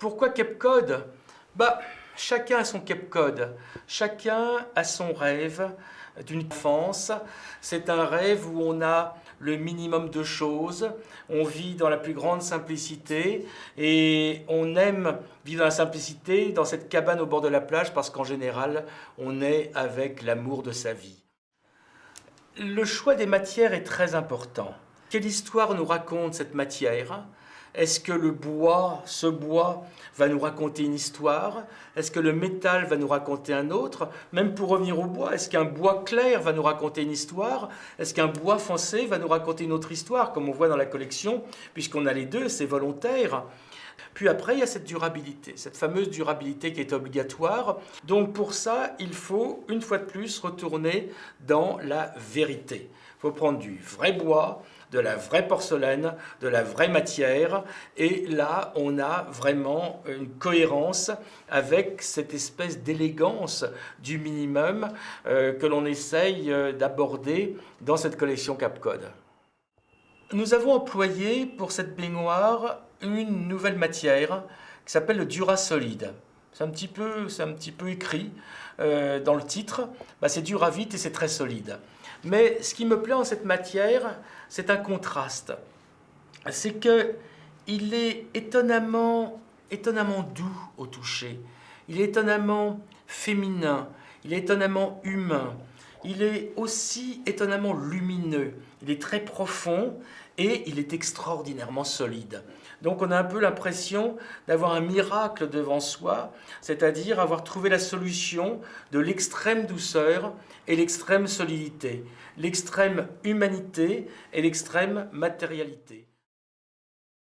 Pourquoi Cape Cod? Chacun a son Cape Cod, chacun a son rêve d'une enfance. C'est un rêve où on a le minimum de choses, on vit dans la plus grande simplicité et on aime vivre dans la simplicité, dans cette cabane au bord de la plage, parce qu'en général, on est avec l'amour de sa vie. Le choix des matières est très important. Quelle histoire nous raconte cette matière? Est-ce que ce bois va nous raconter une histoire? Est-ce que le métal va nous raconter un autre? Même pour revenir au bois, est-ce qu'un bois clair va nous raconter une histoire? Est-ce qu'un bois foncé va nous raconter une autre histoire? Comme on voit dans la collection, puisqu'on a les deux, c'est volontaire. Puis après, il y a cette durabilité, cette fameuse durabilité qui est obligatoire. Donc pour ça, il faut, une fois de plus, retourner dans la vérité. Il faut prendre du vrai bois, de la vraie porcelaine, de la vraie matière. Et là, on a vraiment une cohérence avec cette espèce d'élégance du minimum que l'on essaye d'aborder dans cette collection Cape Cod. Nous avons employé pour cette baignoire une nouvelle matière qui s'appelle le Durasolid. C'est un petit peu écrit dans le titre. C'est dur à vite et c'est très solide. Mais ce qui me plaît en cette matière, c'est un contraste. C'est qu'il est étonnamment doux au toucher. Il est étonnamment féminin. Il est étonnamment humain. Il est aussi étonnamment lumineux. Il est très profond et il est extraordinairement solide. Donc on a un peu l'impression d'avoir un miracle devant soi, c'est-à-dire avoir trouvé la solution de l'extrême douceur et l'extrême solidité, l'extrême humanité et l'extrême matérialité.